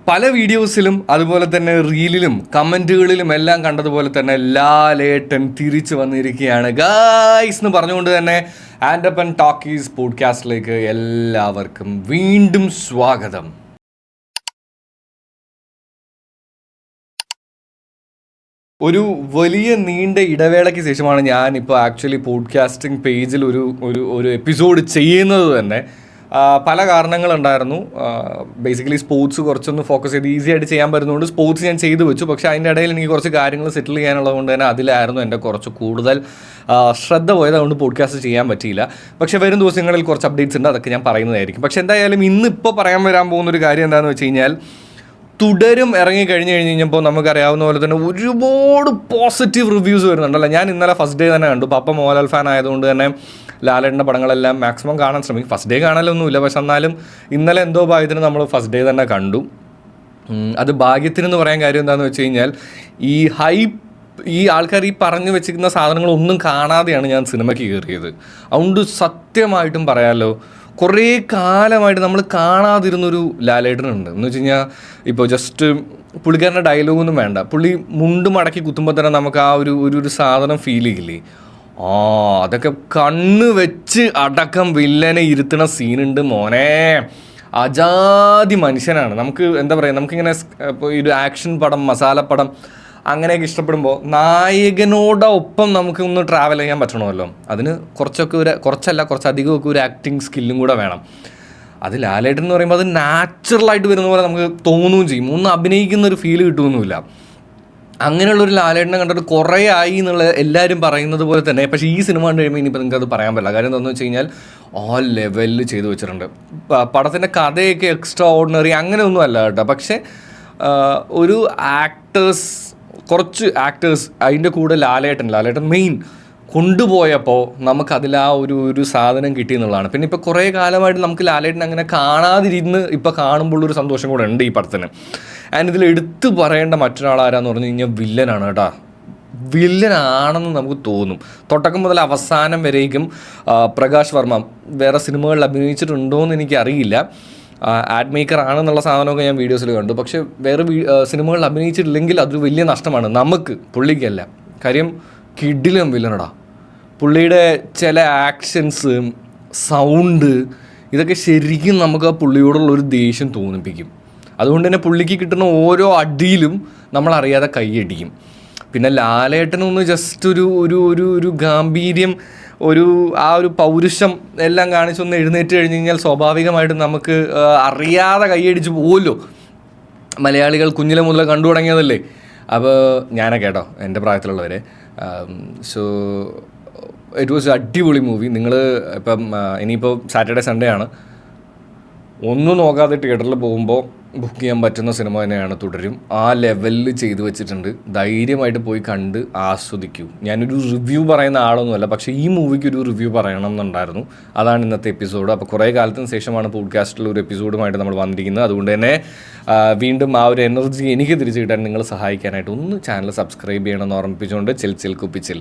പല വീഡിയോസിലും അതുപോലെ തന്നെ റീലിലും കമൻറ്റുകളിലും എല്ലാം കണ്ടതുപോലെ തന്നെ ലാലേട്ടൻ തിരിച്ചു വന്നിരിക്കുകയാണ് ഗായ്സ് എന്ന് പറഞ്ഞുകൊണ്ട് തന്നെ ആൻഡപ്പൻ ടോക്കീസ് പോഡ്കാസ്റ്റിലേക്ക് എല്ലാവർക്കും വീണ്ടും സ്വാഗതം. ഒരു വലിയ നീണ്ട ഇടവേളയ്ക്ക് ശേഷമാണ് ഞാനിപ്പോൾ ആക്ച്വലി പോഡ്കാസ്റ്റിംഗ് പേജിൽ ഒരു എപ്പിസോഡ് ചെയ്യുന്നത് തന്നെ. പല കാരണങ്ങളുണ്ടായിരുന്നു. ബേസിക്കലി സ്പോർട്സ് കുറച്ചൊന്ന് ഫോക്കസ് ചെയ്ത് ഈസി ആയിട്ട് ചെയ്യാൻ പറ്റുന്നതുകൊണ്ട് സ്പോർട്സ് ഞാൻ ചെയ്തു വെച്ചു. പക്ഷേ അതിൻ്റെ ഇടയിൽ എനിക്ക് കുറച്ച് കാര്യങ്ങൾ സെറ്റിൽ ചെയ്യാനുള്ളത് കൊണ്ട് തന്നെ അതിലായിരുന്നു എൻ്റെ കുറച്ച് കൂടുതൽ ശ്രദ്ധ പോയത്. അതുകൊണ്ട് പോഡ്കാസ്റ്റ് ചെയ്യാൻ പറ്റിയില്ല. പക്ഷേ വരും ദിവസങ്ങളിൽ കുറച്ച് അപ്ഡേറ്റ്സ് ഉണ്ട്, അതൊക്കെ ഞാൻ പറയുന്നതായിരിക്കും. പക്ഷേ എന്തായാലും ഇന്നിപ്പോൾ പറയാൻ വരാൻ പോകുന്നൊരു കാര്യം എന്താണെന്ന് വെച്ച് കഴിഞ്ഞാൽ, തുടരും ഇറങ്ങി കഴിഞ്ഞപ്പോൾ നമുക്കറിയാവുന്ന പോലെ തന്നെ ഒരുപാട് പോസിറ്റീവ് റിവ്യൂസ് വരുന്നുണ്ടല്ലോ. ഞാൻ ഇന്നലെ ഫസ്റ്റ് ഡേ തന്നെ കണ്ടു. പപ്പ മോഹൻലാൽ ഫാൻ ആയതുകൊണ്ട് തന്നെ ലാലേട്ടൻ്റെ പടങ്ങളെല്ലാം മാക്സിമം കാണാൻ ശ്രമിക്കും. ഫസ്റ്റ് ഡേ കാണലൊന്നുമില്ല, പക്ഷെ എന്നാലും ഇന്നലെ എന്തോ ഭാഗ്യത്തിന് നമ്മൾ ഫസ്റ്റ് ഡേ തന്നെ കണ്ടു. അത് ഭാഗ്യത്തിനെന്ന് പറയാൻ കാര്യം എന്താണെന്ന് വെച്ച് കഴിഞ്ഞാൽ, ഈ ആൾക്കാർ ഈ പറഞ്ഞു വെച്ചിരിക്കുന്ന സാധനങ്ങളൊന്നും കാണാതെയാണ് ഞാൻ സിനിമയ്ക്ക് കയറിയത്. അതുകൊണ്ട് സത്യമായിട്ടും പറയാമല്ലോ, കുറേ കാലമായിട്ട് നമ്മൾ കാണാതിരുന്നൊരു ലാലേട്ടനുണ്ട്. എന്ന് വെച്ച് കഴിഞ്ഞാൽ ഇപ്പോൾ ജസ്റ്റ് പുള്ളിക്കാരൻ്റെ ഡയലോഗൊന്നും വേണ്ട, പുള്ളി മുണ്ട് മടക്കി കുത്തുമ്പോൾ തന്നെ നമുക്ക് ആ ഒരു സാധനം ഫീൽ ചെയ്യില്ലേ. അതൊക്കെ കണ്ണ് വെച്ച് അടക്കം വില്ലനെ ഇരുത്തുന്ന സീനുണ്ട് മോനെ. അജാതി മനുഷ്യനാണ്. നമുക്ക് എന്താ പറയുക, നമുക്കിങ്ങനെ ഇപ്പോൾ ഒരു ആക്ഷൻ പടം, മസാലപ്പടം അങ്ങനെയൊക്കെ ഇഷ്ടപ്പെടുമ്പോൾ നായകനോടൊപ്പം നമുക്ക് ഒന്ന് ട്രാവൽ ചെയ്യാൻ പറ്റണമല്ലോ. അതിന് കുറച്ചധികമൊക്കെ ഒരു ആക്ടിങ് സ്കില്ലും കൂടെ വേണം. അത് ലാലേട്ടൻ എന്ന് പറയുമ്പോൾ അത് നാച്ചുറലായിട്ട് വരുന്ന പോലെ നമുക്ക് തോന്നുകയും ചെയ്യും. ഒന്ന് അഭിനയിക്കുന്ന ഒരു ഫീൽ കിട്ടുമൊന്നുമില്ല. അങ്ങനെയുള്ളൊരു ലാലേട്ടനെ കണ്ടിട്ട് കുറേ ആയി എന്നുള്ള എല്ലാവരും പറയുന്നത് പോലെ തന്നെ. പക്ഷേ ഈ സിനിമ കണ്ടു കഴിയുമ്പോൾ ഇനിയിപ്പോൾ നിങ്ങൾക്ക് അത് പറയാൻ പറ്റില്ല. കാര്യം എന്താണെന്ന് വെച്ച് കഴിഞ്ഞാൽ ആ ലെവലിൽ ചെയ്തു വെച്ചിട്ടുണ്ട്. പടത്തിൻ്റെ കഥയൊക്കെ എക്സ്ട്രാ ഓർഡിനറി അങ്ങനെയൊന്നും അല്ല കേട്ടോ. പക്ഷേ ഒരു കുറച്ച് ആക്ടേഴ്സ് അതിൻ്റെ കൂടെ ലാലേട്ടൻ മെയിൻ കൊണ്ടുപോയപ്പോൾ നമുക്കതിൽ ആ ഒരു സാധനം കിട്ടിയെന്നുള്ളതാണ്. പിന്നെ ഇപ്പോൾ കുറേ കാലമായിട്ട് നമുക്ക് ലാലേട്ടൻ അങ്ങനെ കാണാതിരുന്ന് ഇപ്പോൾ കാണുമ്പോഴൊരു സന്തോഷം കൂടെ ഉണ്ട് ഈ പടത്തിന്. ആൻഡ് ഇതിൽ എടുത്തു പറയേണ്ട മറ്റൊരാളാരാന്ന് പറഞ്ഞു കഴിഞ്ഞാൽ വില്ലനാണ് കേട്ടോ. വില്ലനാണെന്ന് നമുക്ക് തോന്നും. തുടക്കം മുതൽ അവസാനം വരേക്കും പ്രകാശ് വർമ്മ വേറെ സിനിമകളിൽ അഭിനയിച്ചിട്ടുണ്ടോ എന്ന് എനിക്കറിയില്ല. ആഡ് മേക്കർ ആണെന്നുള്ള സാധനമൊക്കെ ഞാൻ വീഡിയോസിൽ കണ്ടു. പക്ഷേ വേറെ സിനിമകളിൽ അഭിനയിച്ചിട്ടില്ലെങ്കിൽ അതൊരു വലിയ നഷ്ടമാണ് നമുക്ക്, പുള്ളിക്കല്ല. കാര്യം കിടിലം വില്ലനടാ. പുള്ളിയുടെ ചില ആക്ഷൻസ്, സൗണ്ട്, ഇതൊക്കെ ശരിക്കും നമുക്ക് ആ പുള്ളിയോടുള്ളൊരു ദേഷ്യം തോന്നിപ്പിക്കും. അതുകൊണ്ട് തന്നെ പുള്ളിക്ക് കിട്ടുന്ന ഓരോ അടിയിലും നമ്മളറിയാതെ കൈയടിക്കും. പിന്നെ ലാലേട്ടനൊന്ന് ജസ്റ്റ് ഒരു ഗാംഭീര്യം, ആ ഒരു പൗരുഷം എല്ലാം കാണിച്ചൊന്ന് എഴുന്നേറ്റ് കഴിഞ്ഞ് കഴിഞ്ഞാൽ സ്വാഭാവികമായിട്ടും നമുക്ക് അറിയാതെ കൈയടിച്ച് പോകുമല്ലോ. മലയാളികൾ കുഞ്ഞിലെ മുതലേ കണ്ടു തുടങ്ങിയതല്ലേ. അപ്പോൾ ഞാനൊക്കെ കേട്ടോ, എൻ്റെ പ്രായത്തിലുള്ളവരെ. സോ ഇറ്റ് വാസ് അടിപൊളി മൂവി. നിങ്ങൾ ഇപ്പം ഇനിയിപ്പോൾ സാറ്റർഡേ സൺഡേ ആണ്, ഒന്നും നോക്കാതെ തിയേറ്ററിൽ പോകുമ്പോൾ ബുക്ക് ചെയ്യാൻ പറ്റുന്ന സിനിമ തന്നെയാണ് തുടരും. ആ ലെവലിൽ ചെയ്തു വെച്ചിട്ടുണ്ട്. ധൈര്യമായിട്ട് പോയി കണ്ട് ആസ്വദിക്കൂ. ഞാനൊരു റിവ്യൂ പറയുന്ന ആളൊന്നുമല്ല, പക്ഷേ ഈ മൂവിക്ക് ഒരു റിവ്യൂ പറയണം എന്നുണ്ടായിരുന്നു. അതാണ് ഇന്നത്തെ എപ്പിസോഡ്. അപ്പോൾ കുറേ കാലത്തിന് ശേഷമാണ് പോഡ്കാസ്റ്റിൽ ഒരു എപ്പിസോഡുമായിട്ട് നമ്മൾ വന്നിരിക്കുന്നത്. അതുകൊണ്ട് തന്നെ വീണ്ടും ആ ഒരു എനർജി എനിക്ക് തിരിച്ചു കിട്ടാൻ നിങ്ങൾ സഹായിക്കാനായിട്ട് ഒന്ന് ചാനൽ സബ്സ്ക്രൈബ് ചെയ്യണമെന്ന് ഓർമ്മിപ്പിച്ചുകൊണ്ട് ചിൽ കുപ്പിച്ചിൽ.